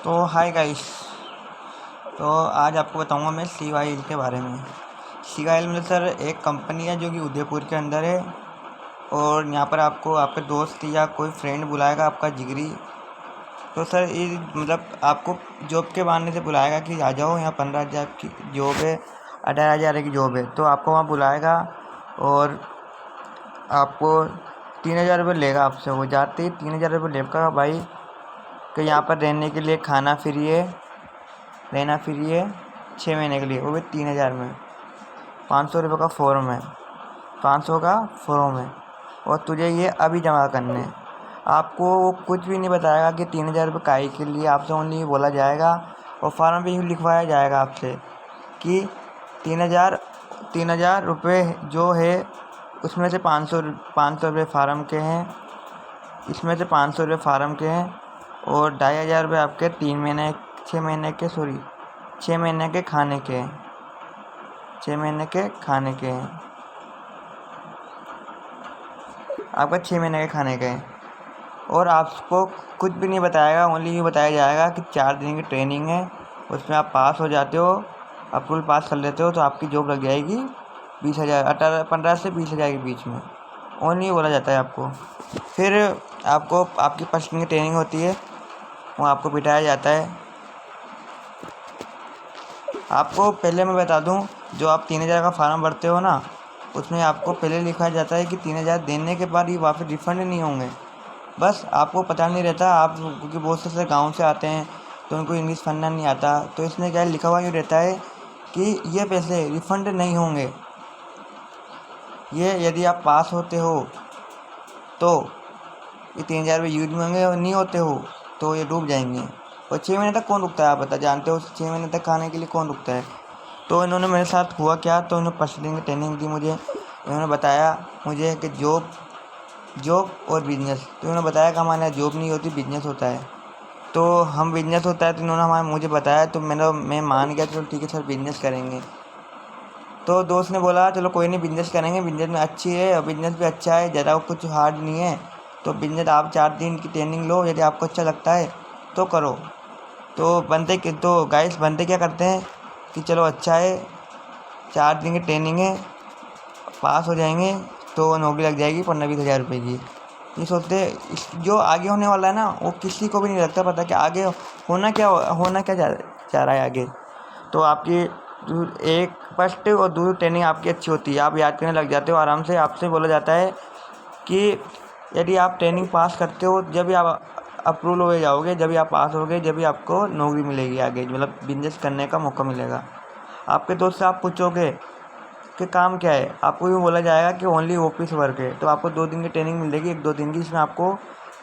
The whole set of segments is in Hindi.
तो हाय गाइस। तो आज आपको बताऊंगा मैं सीवाई के बारे में। सीवाई मतलब सर एक कंपनी है जो कि उदयपुर के अंदर है। और यहाँ पर आपको आपके दोस्त या कोई फ्रेंड बुलाएगा, आपका जिगरी। तो सर ये मतलब आपको जॉब के बहाने से बुलाएगा कि आ जाओ यहाँ 15,000 की जॉब है, 18,000 की जॉब है। तो आपको वहाँ बुलाएगा और आपको 3,000 रुपये लेगा आपसे। वो जाते ही 3,000 रुपये लेगा भाई कि यहाँ पर रहने के लिए खाना फ्री है, रहना फ्री है 6 महीने के लिए, वो भी 3,000 में। 500 रुपये का फॉर्म है, 500 का फॉर्म है और तुझे ये अभी जमा करने हैं। आपको वो कुछ भी नहीं बताएगा कि 3,000 रुपये काहे के लिए, आपसे ओनली ये बोला जाएगा और फार्म भी लिखवाया जाएगा आपसे कि 3,000 रुपये जो है उसमें से 500 रुपये फार्म के हैं, इसमें से 500 रुपये फार्म के हैं और 2,500 रुपये आपके 6 महीने के खाने के हैं। 6 महीने के खाने के हैं, आपका 6 महीने के खाने के हैं। और आपको कुछ भी नहीं बताएगा, ओनली ये बताया जाएगा कि 4 दिन की ट्रेनिंग है, उसमें आप पास हो जाते हो, अप्रूवल पास कर लेते हो तो आपकी जॉब लग जाएगी 15 से 20,000 के बीच में। ओनली ये बोला जाता है आपको। फिर आपको आपकी 5 दिन की ट्रेनिंग होती है, वो आपको बिठाया जाता है। आपको पहले मैं बता दूं, जो आप 3,000 का फार्म भरते हो ना, उसमें आपको पहले लिखा जाता है कि 3,000 देने के बाद ये वापस रिफ़ंड नहीं होंगे। बस आपको पता नहीं रहता, आप क्योंकि बहुत से गांव से आते हैं तो उनको इंग्लिश पढ़ना नहीं आता, तो इसमें क्या लिखा हुआ यूँ रहता है कि ये पैसे रिफ़ंड नहीं होंगे। ये यदि आप पास होते हो तो ये 3,000 रुपये यूज में होंगे और नहीं होते हो तो ये डूब जाएंगे। और 6 महीने तक कौन रुकता है, आप बता जानते हो 6 महीने तक खाने के लिए कौन रुकता है। तो इन्होंने मेरे साथ हुआ क्या, तो इन्होंने 5 दिन की ट्रेनिंग दी मुझे। इन्होंने बताया मुझे कि जॉब और बिजनेस। तो इन्होंने बताया कि हमारे यहाँ जॉब नहीं होती, बिजनेस होता है। तो हम बिजनेस होता है तो इन्होंने मुझे बताया, तो मैं मान गया, चलो ठीक है सर बिजनेस करेंगे। तो दोस्त ने बोला चलो कोई नहीं बिजनेस करेंगे, बिजनेस में अच्छी है और बिजनेस भी अच्छा है, ज़्यादा कुछ हार्ड नहीं है। तो बिजनेस आप 4 दिन की ट्रेनिंग लो, यदि आपको अच्छा लगता है तो करो। तो गाइस बनते क्या करते हैं कि चलो अच्छा है, 4 दिन की ट्रेनिंग है, पास हो जाएंगे तो नौकरी लग जाएगी 15-20 हज़ार रुपये की। ये सोचते जो आगे होने वाला है ना, वो किसी को भी नहीं लगता पता कि आगे होना क्या चाह रहा है आगे। तो आपकी एक फर्स्ट और दूसरी ट्रेनिंग आपकी अच्छी होती है, आप याद करने लग जाते हो आराम से। आपसे बोला जाता है कि यदि आप ट्रेनिंग पास करते हो, जब भी आप अप्रूवल हो जाओगे, जब भी आप पास होगे, जब भी आपको नौकरी मिलेगी आगे, मतलब बिजनेस करने का मौका मिलेगा। आपके दोस्त से आप पूछोगे कि काम क्या है, आपको भी बोला जाएगा कि ओनली ऑफिस वर्क है। तो आपको 2 दिन की ट्रेनिंग मिलेगी, 1-2 दिन की, जिसमें आपको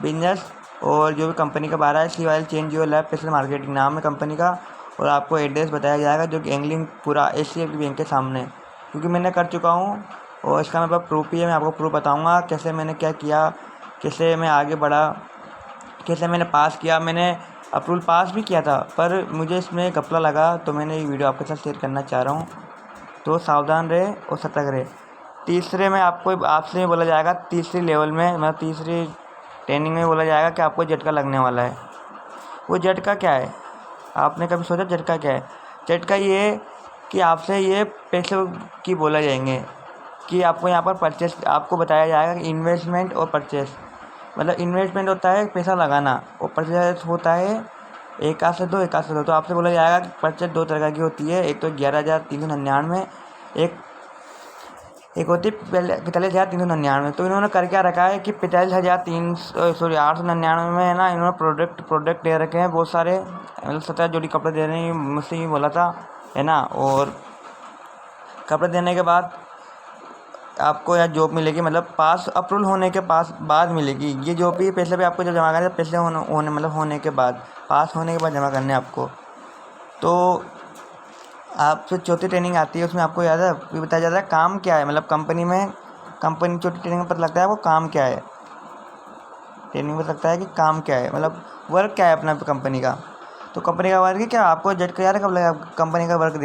बिजनेस और जो भी कंपनी का बारह है, CY change your life special marketing नाम है कंपनी का। और आपको एड्रेस बताया जाएगा जो कि एंगलिंग पूरा HDFC बैंक के सामने, क्योंकि मैंने कर चुका हूँ और इसका मेरे पास प्रूफ भी है। मैं आपको प्रूफ बताऊँगा कैसे मैंने क्या किया, कैसे मैं आगे बढ़ा, कैसे मैंने पास किया। मैंने अप्रूवल पास भी किया था, पर मुझे इसमें घपला लगा, तो मैंने ये वीडियो आपके साथ शेयर करना चाह रहा हूँ। तो सावधान रहे और सतर्क रहे। तीसरे में आपसे बोला जाएगा, तीसरी लेवल में मतलब तीसरी ट्रेनिंग में बोला जाएगा कि आपको झटका लगने वाला है। वो झटका क्या है, आपने कभी सोचा झटका क्या है? झटका ये है कि आपसे ये पैसे की बोला जाएंगे कि आपको यहाँ पर परचेस, आपको बताया जाएगा कि इन्वेस्टमेंट और परचेस। मतलब इन्वेस्टमेंट होता है पैसा लगाना और परचेस होता है एक आध से दो। तो आपसे बोला जाएगा कि परचेस 2 तरह की होती है, एक तो 11,399, एक होती है 45,399। तो इन्होंने कर क्या रखा है कि 899 में है ना, इन्होंने प्रोडक्ट दे रखे हैं बहुत सारे, मतलब 17 जोड़ी कपड़े दे रहे हैं, मुझसे ही बोला था है ना। और कपड़े देने के बाद आपको यहाँ जॉब मिलेगी, मतलब पास अप्रूवल होने के बाद मिलेगी ये जॉब भी। पैसे भी आपको जब जमा करना है, पैसे होने के बाद, पास होने के बाद जमा करने आपको। तो आपसे चौथी ट्रेनिंग आती है, उसमें आपको याद है ये बताया जाता है काम क्या है, मतलब कंपनी चौथी ट्रेनिंग में पता लगता है वो काम क्या है। ट्रेनिंग में लगता है कि काम क्या है, मतलब वर्क क्या है अपना कंपनी का। तो कंपनी का वर्क है क्या, आपको झटका याद है कब लगा कंपनी का वर्क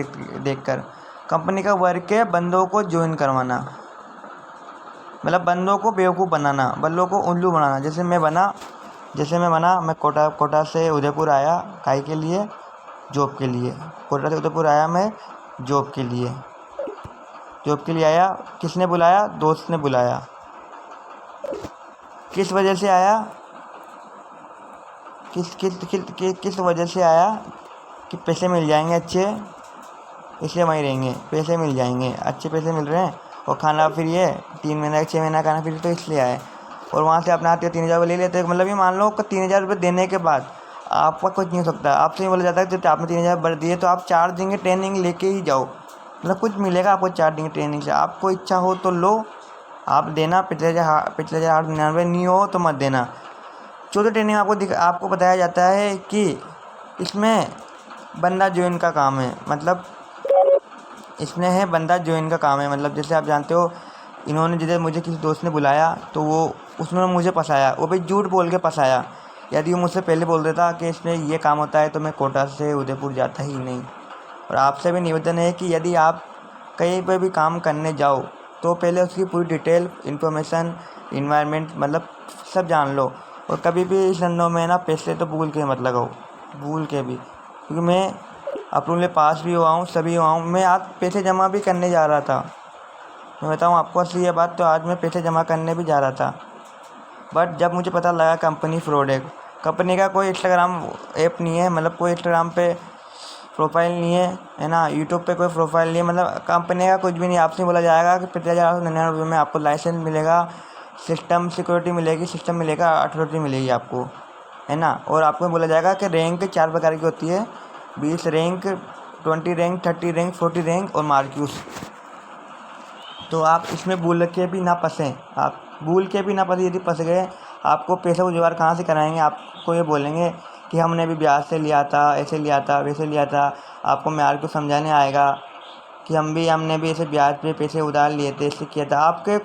देख कर? कंपनी का वर्क है बंदों को ज्वाइन करवाना, मतलब बंदों को बेवकूफ़ बनाना, बंदों को उल्लू बनाना। जैसे मैं बना जैसे मैं बना, मैं कोटा से उदयपुर आया काहे के लिए, जॉब के लिए। कोटा से उदयपुर आया मैं जॉब के लिए आया। किसने बुलाया? दोस्त ने बुलाया। किस वजह से आया? किस वजह से आया? कि पैसे मिल जाएंगे अच्छे, इसलिए वहीं रहेंगे। पैसे मिल जाएंगे, अच्छे पैसे मिल रहे हैं और खाना फ्री है, 3 महीना 6 महीना खाना फ्री, तो इसलिए आए। और वहाँ से अपना आते 3,000 ले लेते। मतलब ये मान लो कि 3,000 रुपये देने के बाद आपका कुछ नहीं हो सकता। आपसे ये बोला जाता है जब आपने 3,000 भर दिए तो आप 4 दिन की ट्रेनिंग लेके ही जाओ, मतलब कुछ मिलेगा आपको 4 दिन की ट्रेनिंग से। आपको इच्छा हो तो लो, आप देना। पिछले 899 नहीं हो तो मत देना। चौथी ट्रेनिंग आपको बताया जाता है कि इसमें बंदा ज्वाइन का काम है। मतलब इसमें है बंदा ज्वाइन का काम है। मतलब जैसे आप जानते हो, इन्होंने जैसे मुझे किसी दोस्त ने बुलाया तो वो उसने मुझे फंसाया, वो भी झूठ बोल के फंसाया। यदि वो मुझसे पहले बोल देता कि इसमें ये काम होता है तो मैं कोटा से उदयपुर जाता ही नहीं। और आपसे भी निवेदन है कि यदि आप कहीं पर भी काम करने जाओ तो पहले उसकी पूरी डिटेल इन्फॉर्मेशन, इन्वायरमेंट मतलब सब जान लो। और कभी भी इस धंधों में ना पैसे तो भूल के मत लगाओ, भूल के भी। क्योंकि मैं अपने लिए पास भी हुआ हूँ, सभी हुआ हूँ। मैं आज पैसे जमा भी करने जा रहा था, मैं बताऊँ आपको असली ये बात। तो आज मैं पैसे जमा करने भी जा रहा था, बट जब मुझे पता लगा कंपनी फ्रॉड है। कंपनी का कोई इंस्टाग्राम ऐप नहीं है, मतलब कोई इंस्टाग्राम पे प्रोफाइल नहीं है ना, यूट्यूब पे कोई प्रोफाइल नहीं है, मतलब कंपनी का कुछ भी नहीं। आपसे बोला जाएगा कि 50,999 में आपको लाइसेंस मिलेगा, सिस्टम सिक्योरिटी मिलेगी, सिस्टम मिलेगा, अथॉरिटी मिलेगी आपको, है ना। और आपको बोला जाएगा कि रैंक 4 प्रकार की होती है, 20 रैंक, 20 रैंक, 30 रैंक, 40 रैंक और मार्क्यूस। तो आप इसमें भूल के भी ना फंसें, आप भूल के भी ना फंसे। यदि फंस गए, आपको पैसा जुगाड़ कहाँ से कराएंगे? आपको ये बोलेंगे कि हमने भी ब्याज से लिया था, ऐसे लिया था, वैसे लिया था। आपको मार्केट को समझाने आएगा कि हमने भी ऐसे ब्याज पे पैसे उधार लिए थे, इससे किया था। आपके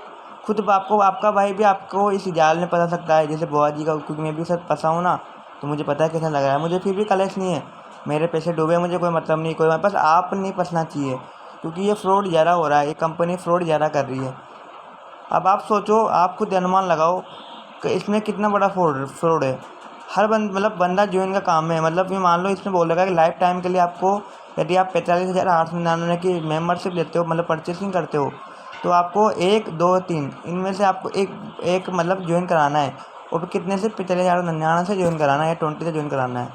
खुद आपको आपका भाई भी आपको इस जाल में फंसा सकता है, जैसे बुआ जी का। क्योंकि मैं भी सर फंसा हूँ ना, तो मुझे पता है कैसा लग रहा है। मुझे फिर भी कलेश नहीं है, मेरे पैसे डूबे, मुझे कोई मतलब नहीं, कोई बस आप नहीं फंसना चाहिए। क्योंकि ये फ्रॉड ज़्यादा हो रहा है, ये कंपनी फ्रॉड ज़्यादा कर रही है। अब आप सोचो, आप खुद अनुमान लगाओ कि इसमें कितना बड़ा फ्रॉड है। हर मतलब बंदा ज्वाइन का काम है। मतलब ये मान लो इसमें बोल रखा है कि लाइफ टाइम के लिए आपको, यदि आप 45,899 की मेम्बरशिप लेते हो, मतलब परचेसिंग करते हो, तो आपको 1, 2, 3 इनमें से आपको एक मतलब ज्वाइन कराना है। और कितने से? 45,999 से ज्वाइन कराना है, 20 से ज्वाइन कराना है।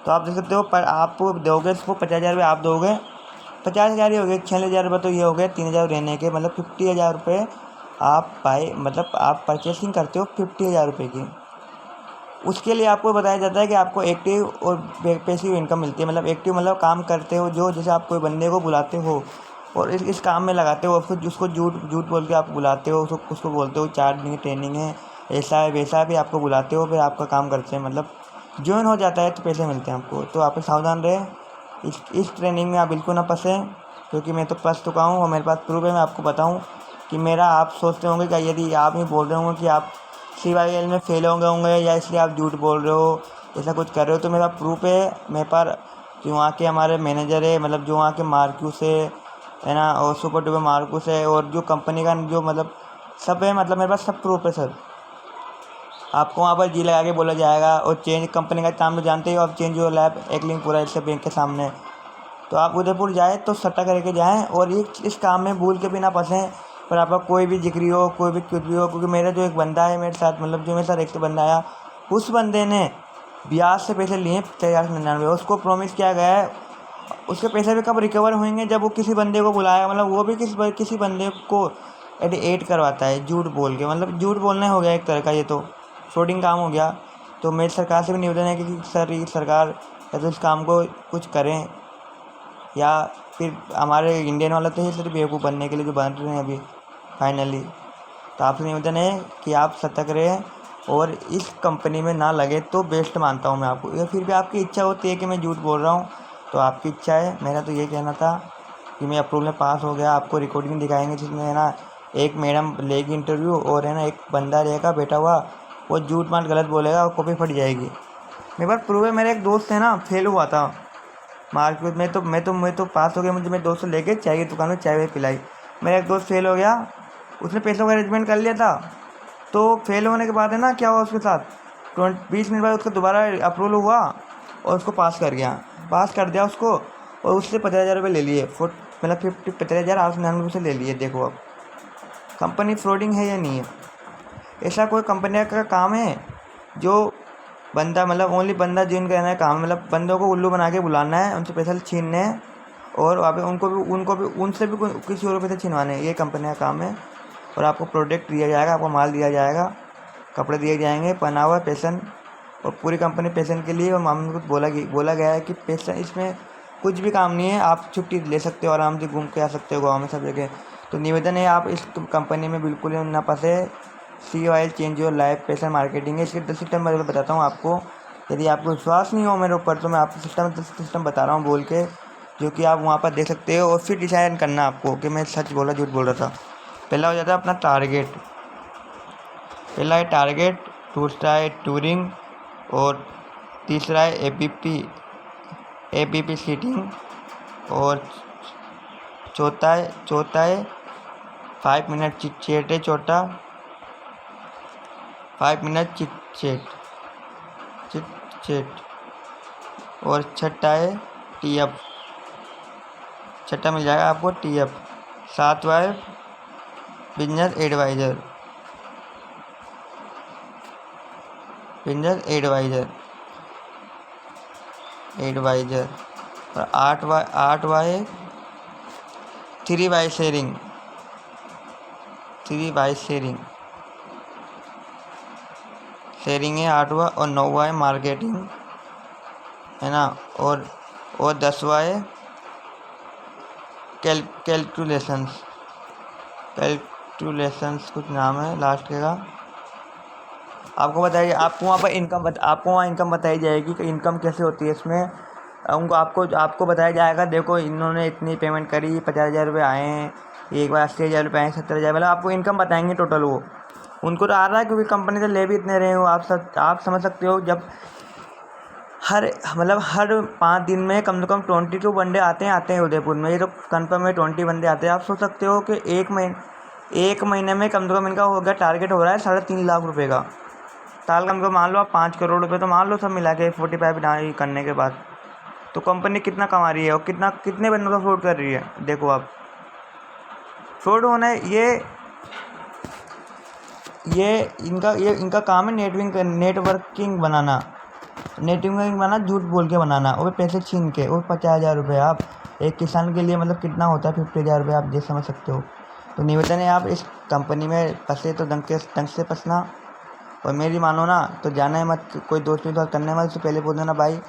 तो आप देख सकते हो, पर आप दोगे इसको 50,000 रुपये, आप दोगे 50,000 ही हो गए, 46,000 रुपये तो ये हो गए, 3,000 रहने के, मतलब 50,000 रुपये आप मतलब आप परचेसिंग करते हो 50,000 रुपये की। उसके लिए आपको बताया जाता है कि आपको एक्टिव और पैसिव इनकम मिलती है। मतलब एक्टिव मतलब काम करते हो, जो जैसे आप कोई बंदे को बुलाते हो और इस काम में लगाते हो, उसको झूठ बोल के आप बुलाते हो, उसको बोलते हो 4 दिन की ट्रेनिंग है, ऐसा है वैसा है, भी आपको बुलाते हो, फिर आपका काम करते हैं, मतलब ज्वाइन हो जाता है तो पैसे मिलते हैं आपको। तो आप सावधान रहे, इस ट्रेनिंग में आप बिल्कुल ना फंसें। क्योंकि मैं तो फंस चुका हूँ और मेरे पास प्रूफ है। मैं आपको बताऊँ कि मेरा, आप सोचते होंगे कि यदि आप ही बोल रहे होंगे कि आप CYL में फेल होंगे या इसलिए आप झूठ बोल रहे हो, ऐसा कुछ कर रहे हो, तो मेरा प्रूफ है मेरे पास। जो वहाँ के हमारे मैनेजर है, मतलब जो वहाँ के मार्क्यूस है ना, और सुपर डुपर मार्क्यूस है, और जो कंपनी का जो मतलब सब है, मतलब मेरे पास सब प्रूफ है सर। आपको वहाँ पर जी लगा के बोला जाएगा। और चेंज कंपनी का काम तो जानते ही हो आप, चेंज योर लैब, एक लिंक पूरा इससे बैंक के सामने। तो आप उदयपुर जाए तो सट्टा करके जाएँ, और इस काम में भूल के भी ना फंसें। पर आपका कोई भी जिक्री हो, कोई भी कुछ भी हो, क्योंकि मेरा जो एक बंदा है मेरे साथ, मतलब जो मेरे साथ एक बंदा आया, उस बंदे ने ब्याज से पैसे लिए 50,099। उसको प्रॉमिस किया गया है, उसके पैसे भी कब रिकवर होंगे? जब वो किसी बंदे को बुलाएगा, मतलब वो भी किसी बंदे को एड करवाता है झूठ बोल के। मतलब झूठ बोलना हो गया एक तरह का, ये तो फ्रॉडिंग काम हो गया। तो मेरी सरकार से भी निवेदन है कि सर, ये सरकार या तो इस काम को कुछ करें, या फिर हमारे इंडियन वाला तो है सिर्फ बेवकूफ़ बनने के लिए जो बन रहे हैं अभी फाइनली। तो आपसे निवेदन है कि आप सतर्क रहें और इस कंपनी में ना लगे तो बेस्ट मानता हूँ मैं आपको। या फिर भी आपकी इच्छा होती है कि मैं झूठ बोल रहा हूँ, तो आपकी इच्छा है। मेरा तो ये कहना था कि मैं अप्रूवल में पास हो गया। आपको रिकॉर्डिंग दिखाएंगे जिसमें है ना, एक मैडम लेगी इंटरव्यू, और है ना एक बंदा रहेगा बैठा हुआ, वो झूठ मार गलत बोलेगा और कॉपी फट जाएगी। मेरे पास प्रूव है। मेरा एक दोस्त है ना, फेल हुआ था मार्केट में, तो मैं तो पास हो गया। मुझे मेरे दोस्त से लेके चाय की दुकान में चाय पिलाई। मेरा एक दोस्त फेल हो गया, उसने पैसों का अरेंजमेंट कर लिया था। तो फेल होने के बाद है ना क्या हुआ उसके साथ, 20 मिनट बाद उसका दोबारा अप्रूवल हुआ और उसको पास कर दिया उसको, और उससे 50,000 रुपये ले लिए। मतलब 50,899 से ले लिए। देखो अब कंपनी फ्रॉडिंग है या नहीं है? ऐसा कोई कंपनी का काम है जो बंदा मतलब ओनली बंदा जिन करना है काम, मतलब बंदों को उल्लू बना के बुलाना है, उनसे पैसा छीनने हैं और वहाँ पे उनसे भी किसी और पैसे छीनवाने हैं। ये कंपनी का काम है। और आपको प्रोडक्ट दिया जाएगा, आपको माल दिया जाएगा, कपड़े दिए जाएंगे, पहनावा, फैशन, और पूरी कंपनी पैशन के लिए। और मामले को बोला गया है कि पैसा, इसमें कुछ भी काम नहीं है, आप छुट्टी ले सकते हो, आराम से घूम के आ सकते हो गाँव में सब जगह। तो निवेदन है आप इस कंपनी में बिल्कुल ना फंसे। Sea oil change your life passion marketing है। इसके 10 सिस्टम मैं बताता हूँ आपको। यदि आपको विश्वास नहीं हो मेरे ऊपर तो मैं आपको सिस्टम बता रहा हूँ बोल के, जो कि आप वहाँ पर देख सकते हो और फिर डिसाइड करना आपको कि मैं सच बोल रहा झूठ बोल रहा था। पहला हो जाता है अपना टारगेट। पहला है टारगेट, दूसरा है टूरिंग, और तीसरा है एपीपी सीटिंग, और चौथा है 5 मिनट चिट चैट है। चौथा 5 मिनट चिट चैट, और छठा है टीएफ। छठा मिल जाएगा आपको टीएफ। सातवां है बिजनेस एडवाइज़र। और आठवां है 3 बाय शेयरिंग। शेयरिंग है आठवां। और 9वां है मार्केटिंग, है ना। और 10वां है कैलकुलेशंस कुछ नाम है लास्ट का। आपको बताइए, आपको वहाँ इनकम बताई जाएगी कि इनकम कैसे होती है इसमें। आपको बताया जाएगा, देखो इन्होंने इतनी पेमेंट करी, 50,000 रुपये आए हैं, एक बार 80,000 रुपये आए, 70,000, मतलब आपको इनकम बताएंगे टोटल। वो उनको तो आ रहा है क्योंकि कंपनी से ले भी इतने रहे हो। आप समझ सकते हो, जब हर 5 दिन में कम से कम 22 बंदे आते हैं उदयपुर में। ये तो कन्फर्म है 20 बंदे आते हैं। आप सोच सकते हो कि एक महीने में कम से कम इनका हो गया, टारगेट हो रहा है 3.5 लाख रुपये का। साल का मान लो आप 5 करोड़ रुपये तो मान लो सब मिला के 45 करने के बाद। तो कंपनी कितना कमा रही है और कितने बंदों का फ्रॉड कर रही है। देखो आप, फ्रॉड होना है ये इनका काम है नेटवर्किंग बनाना, झूठ बोल के बनाना, और पैसे छीन के, और 50,000 रुपये। आप एक किसान के लिए मतलब कितना होता है 50,000 रुपये, आप ये समझ सकते हो। तो निवेदन है आप इस कंपनी में फंसे तो ढंग से फंसना, और मेरी मानो ना तो जाना है मत। कोई दोस्त भी करने मत, उससे पहले बोल देना भाई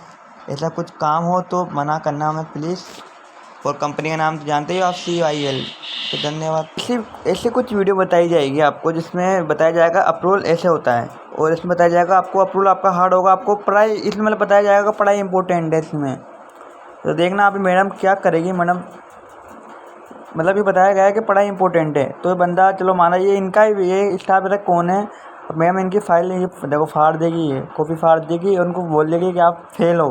ऐसा कुछ काम हो तो मना करना मत प्लीज़। और कंपनी का नाम तो जानते ही हो आप, COIL। तो धन्यवाद। ऐसे कुछ वीडियो बताई जाएगी आपको जिसमें बताया जाएगा अप्रूवल ऐसे होता है, और इसमें बताया जाएगा आपको अप्रूवल आपका हार्ड होगा। आपको पढ़ाई इसमें मतलब बताया जाएगा पढ़ाई इंपॉर्टेंट है इसमें। तो देखना आप मैडम क्या करेगी। मैडम मतलब ये बताया गया है कि पढ़ाई इंपॉर्टेंट है। तो बंदा चलो माना ये स्टाफ मेरा कौन है, मैम इनकी फाइल देखो फाड़ देगी, ये कॉपी फाड़ देगी और उनको बोल देगी कि आप फेल हो,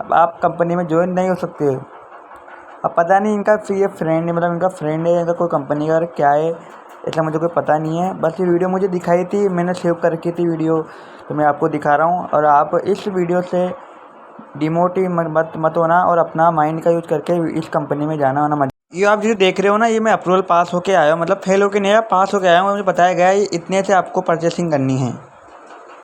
अब आप कंपनी में ज्वाइन नहीं हो सकते। अब पता नहीं इनका ये फ्रेंड है, मतलब इनका फ्रेंड है, इनका कोई कंपनी का क्या है, इसलिए मुझे कोई पता नहीं है। बस ये वीडियो मुझे दिखाई थी, मैंने सेव कर रखी थी वीडियो, तो मैं आपको दिखा रहा हूँ। और आप इस वीडियो से डिमोटिव मत होना, और अपना माइंड का यूज़ करके इस कंपनी में जाना होना मत। ये आप जो देख रहे हो ना, ये मैं अप्रूवल पास होके आया हूँ, मतलब फेल होके नहीं आया, पास होके आया हूँ। मुझे बताया गया है इतने से आपको परचेसिंग करनी है।